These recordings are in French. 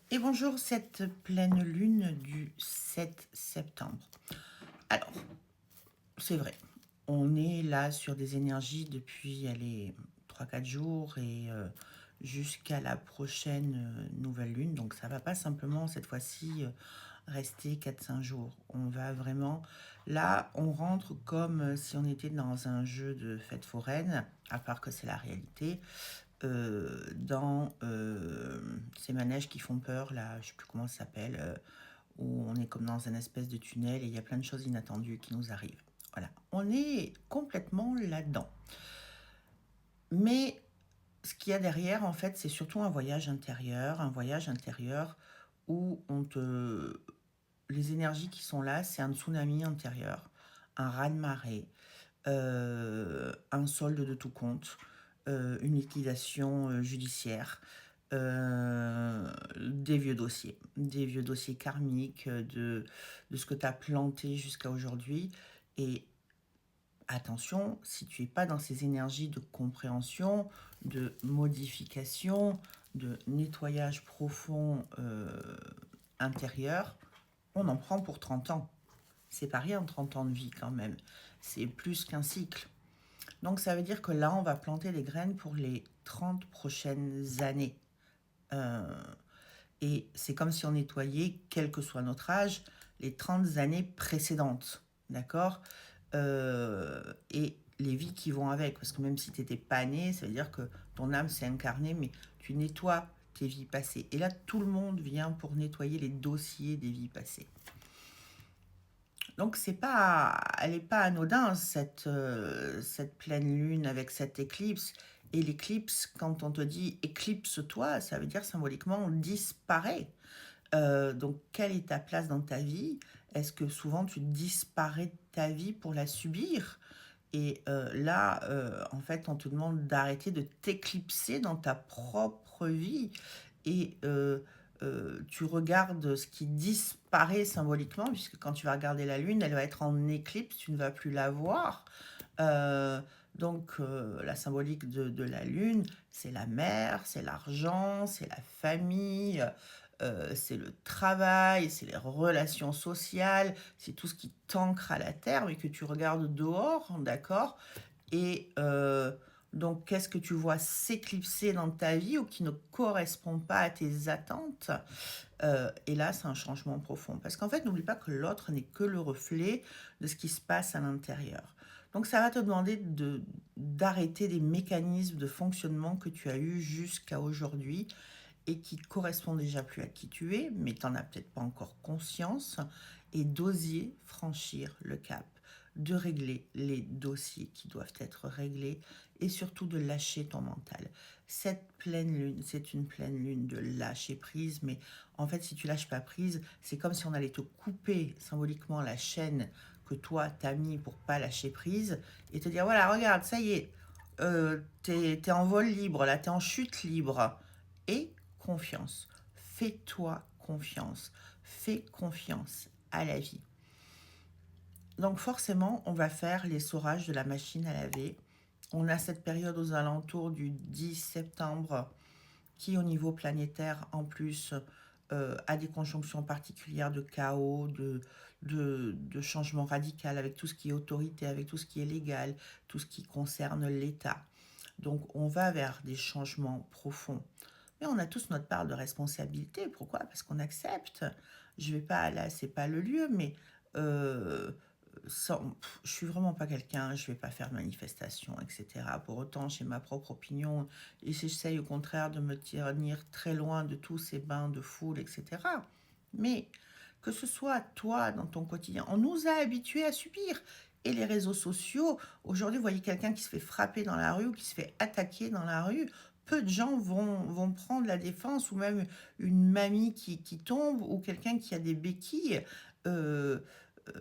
Et bonjour, cette pleine lune du 7 septembre. Alors, c'est vrai, on est là sur des énergies depuis allez, 3-4 jours et jusqu'à la prochaine nouvelle lune. Donc ça va pas simplement cette fois-ci rester 4-5 jours. On va vraiment... Là, on rentre comme si on était dans un jeu de fête foraine, à part que c'est la réalité dans ces manèges qui font peur, là, je sais plus comment ça s'appelle, où on est comme dans un espèce de tunnel et il y a plein de choses inattendues qui nous arrivent. Voilà, on est complètement là-dedans. Mais ce qu'il y a derrière, en fait, c'est surtout un voyage intérieur où on te... Les énergies qui sont là, c'est un tsunami intérieur, un raz-de-marée, un solde de tout compte, une liquidation judiciaire, des vieux dossiers karmiques de ce que tu as planté jusqu'à aujourd'hui. Et attention, si tu n'es pas dans ces énergies de compréhension, de modification, de nettoyage profond intérieur, on en prend pour 30 ans. C'est pas rien, 30 ans de vie quand même. C'est plus qu'un cycle. Donc ça veut dire que là, on va planter les graines pour les 30 prochaines années. Euh, et c'est comme si on nettoyait, quel que soit notre âge, les 30 années précédentes. D'accord Et les vies qui vont avec. Parce que même si tu n'étais pas né, ça veut dire que ton âme s'est incarnée, mais tu nettoies tes vies passées. Et là, tout le monde vient pour nettoyer les dossiers des vies passées. Donc c'est pas, elle n'est pas anodin cette pleine lune avec cette éclipse. Et l'éclipse, quand on te dit éclipse-toi, ça veut dire symboliquement on disparaît. Donc quelle est ta place dans ta vie? Est-ce que souvent tu disparais de ta vie pour la subir? Et là, en fait, on te demande d'arrêter de t'éclipser dans ta propre vie. Et tu regardes ce qui disparaît symboliquement, puisque quand tu vas regarder la Lune, elle va être en éclipse, tu ne vas plus la voir. Euh, la symbolique de la Lune, c'est la mer, c'est l'argent, c'est la famille, c'est le travail, c'est les relations sociales, c'est tout ce qui t'ancre à la terre, mais que tu regardes dehors, d'accord? Et donc, qu'est-ce que tu vois s'éclipser dans ta vie ou qui ne correspond pas à tes attentes? Et là, c'est un changement profond. Parce qu'en fait, n'oublie pas que l'autre n'est que le reflet de ce qui se passe à l'intérieur. Donc, ça va te demander d'arrêter des mécanismes de fonctionnement que tu as eus jusqu'à aujourd'hui et qui correspondent déjà plus à qui tu es, mais tu n'en as peut-être pas encore conscience, et d'oser franchir le cap, de régler les dossiers qui doivent être réglés, et surtout de lâcher ton mental. Cette pleine lune, c'est une pleine lune de lâcher prise, mais en fait, si tu lâches pas prise, c'est comme si on allait te couper symboliquement la chaîne que toi t'as mis pour pas lâcher prise, et te dire, voilà, regarde, ça y est, t'es en vol libre, là, t'es en chute libre, et confiance. Fais-toi confiance. Fais confiance à la vie. Donc forcément, on va faire l'essorage de la machine à laver. On a cette période aux alentours du 10 septembre qui, au niveau planétaire, en plus, a des conjonctions particulières de chaos, de changement radical avec tout ce qui est autorité, avec tout ce qui est légal, tout ce qui concerne l'État. Donc on va vers des changements profonds. Mais on a tous notre part de responsabilité. Pourquoi? Parce qu'on accepte. Je vais pas là, c'est pas le lieu, mais je suis vraiment pas quelqu'un. Je vais pas faire de manifestation, etc. Pour autant, j'ai ma propre opinion et j'essaye au contraire de me tenir très loin de tous ces bains de foule, etc. Mais que ce soit toi dans ton quotidien, on nous a habitués à subir. Et les réseaux sociaux, aujourd'hui, vous voyez quelqu'un qui se fait frapper dans la rue ou qui se fait attaquer dans la rue, peu de gens vont prendre la défense, ou même une mamie qui tombe, ou quelqu'un qui a des béquilles. Euh,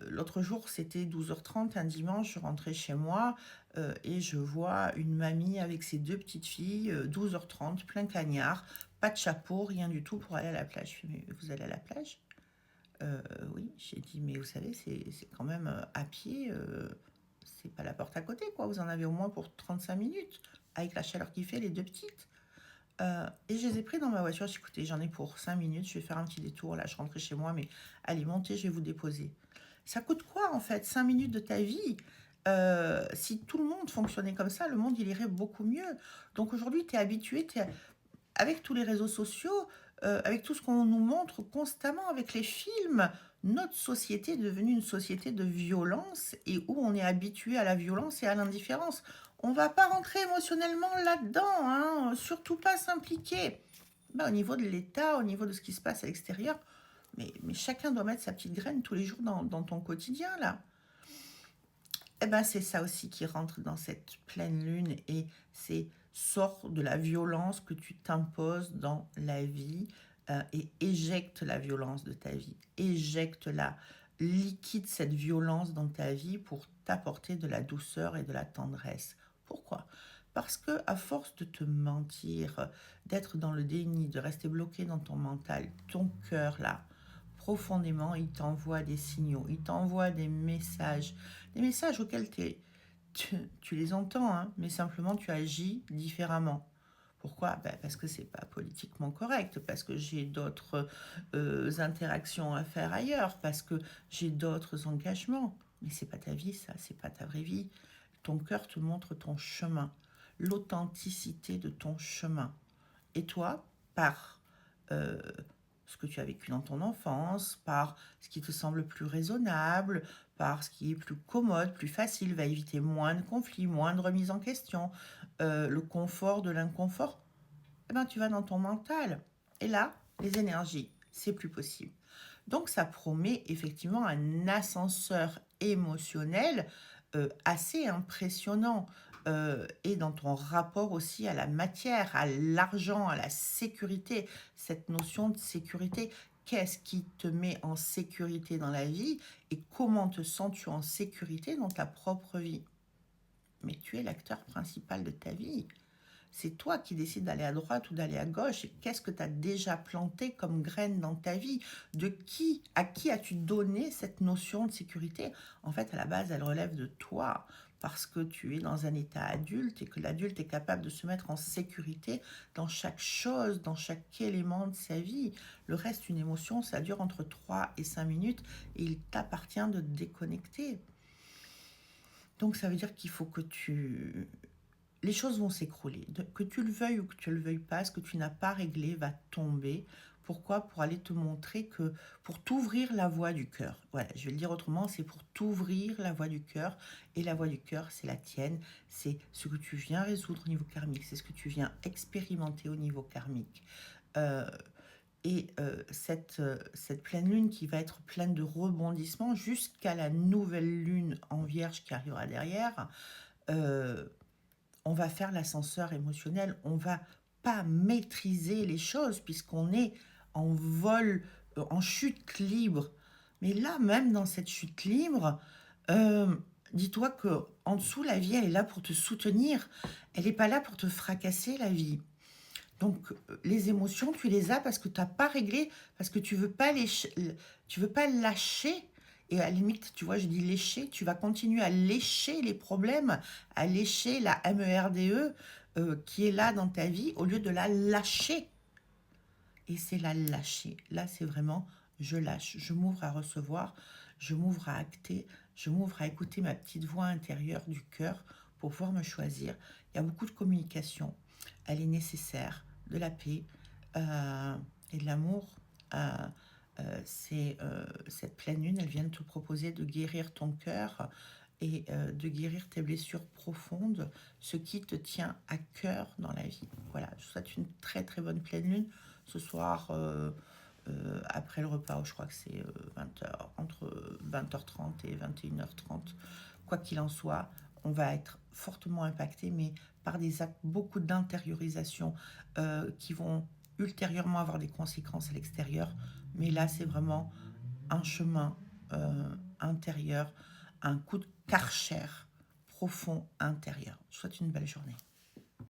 L'autre jour, c'était 12h30, un dimanche, je rentrais chez moi et je vois une mamie avec ses deux petites filles, 12h30, plein cagnard, pas de chapeau, rien du tout pour aller à la plage. Je fais, mais vous allez à la plage? Oui, j'ai dit, mais vous savez, c'est quand même à pied, c'est pas la porte à côté, quoi. Vous en avez au moins pour 35 minutes, avec la chaleur qu'il fait, les deux petites. Et je les ai pris dans ma voiture. J'ai dit, écoutez, j'en ai pour 5 minutes, je vais faire un petit détour. Là, je rentrais chez moi, mais allez, montez, je vais vous déposer. Ça coûte quoi, en fait, 5 minutes de ta vie? Si tout le monde fonctionnait comme ça, le monde, il irait beaucoup mieux. Donc aujourd'hui, tu es habitué, avec tous les réseaux sociaux, avec tout ce qu'on nous montre constamment, avec les films. Notre société est devenue une société de violence et où on est habitué à la violence et à l'indifférence. On va pas rentrer émotionnellement là-dedans, hein, surtout pas s'impliquer. Au niveau de l'État, au niveau de ce qui se passe à l'extérieur, mais chacun doit mettre sa petite graine tous les jours dans ton quotidien, là. Eh ben, c'est ça aussi qui rentre dans cette pleine lune et c'est sort de la violence que tu t'imposes dans la vie et éjecte la violence de ta vie. Éjecte-la, liquide cette violence dans ta vie pour t'apporter de la douceur et de la tendresse. Pourquoi? Parce que à force de te mentir, d'être dans le déni, de rester bloqué dans ton mental, ton cœur là, profondément, il t'envoie des signaux, il t'envoie des messages auxquels tu les entends, hein, mais simplement tu agis différemment. Pourquoi? Parce que c'est pas politiquement correct, parce que j'ai d'autres interactions à faire ailleurs, parce que j'ai d'autres engagements. Mais c'est pas ta vie, ça, c'est pas ta vraie vie. Ton cœur te montre ton chemin, l'authenticité de ton chemin. Et toi, par euh, ce que tu as vécu dans ton enfance, par ce qui te semble plus raisonnable, par ce qui est plus commode, plus facile, va éviter moins de conflits, moins de remises en question, le confort de l'inconfort, eh ben, tu vas dans ton mental. Et là, les énergies, c'est plus possible. Donc ça promet effectivement un ascenseur émotionnel assez impressionnant. Et dans ton rapport aussi à la matière, à l'argent, à la sécurité, cette notion de sécurité. Qu'est-ce qui te met en sécurité dans la vie et comment te sens-tu en sécurité dans ta propre vie? Mais tu es l'acteur principal de ta vie. C'est toi qui décides d'aller à droite ou d'aller à gauche. Et qu'est-ce que tu as déjà planté comme graine dans ta vie? À qui as-tu donné cette notion de sécurité? En fait, à la base, elle relève de toi parce que tu es dans un état adulte et que l'adulte est capable de se mettre en sécurité dans chaque chose, dans chaque élément de sa vie. Le reste, une émotion, ça dure entre 3 et 5 minutes et il t'appartient de te déconnecter. Donc ça veut dire qu'il faut que les choses vont s'écrouler. Que tu le veuilles ou que tu ne le veuilles pas, ce que tu n'as pas réglé va tomber. Pourquoi? Pour aller te montrer que, pour t'ouvrir la voie du cœur. Voilà, je vais le dire autrement, c'est pour t'ouvrir la voie du cœur. Et la voie du cœur, c'est la tienne. C'est ce que tu viens résoudre au niveau karmique. C'est ce que tu viens expérimenter au niveau karmique. Cette pleine lune qui va être pleine de rebondissements jusqu'à la nouvelle lune en vierge qui arrivera derrière, on va faire l'ascenseur émotionnel, on va pas maîtriser les choses puisqu'on est en vol, en chute libre. Mais là, même dans cette chute libre, euh, dis-toi que en dessous, la vie, elle est là pour te soutenir. Elle n'est pas là pour te fracasser, la vie. Donc, les émotions, tu les as parce que tu n'as pas réglé, parce que tu veux pas lâcher. Et à la limite, tu vois, je dis lécher, tu vas continuer à lécher les problèmes, à lécher la MERDE qui est là dans ta vie, au lieu de la lâcher. Et c'est la lâcher. Là, c'est vraiment, je lâche, je m'ouvre à recevoir, je m'ouvre à acter, je m'ouvre à écouter ma petite voix intérieure du cœur pour pouvoir me choisir. Il y a beaucoup de communication, elle est nécessaire, de la paix et de l'amour. Cette pleine lune, elle vient de te proposer de guérir ton cœur et de guérir tes blessures profondes, ce qui te tient à cœur dans la vie. Voilà, je vous souhaite une très très bonne pleine lune ce soir après le repas, je crois que c'est 20h, entre 20h30 et 21h30. Quoi qu'il en soit, on va être fortement impacté, mais par beaucoup d'intériorisation qui vont ultérieurement avoir des conséquences à l'extérieur. Mais là, c'est vraiment un chemin intérieur, un coup de karcher profond intérieur. Je vous souhaite une belle journée.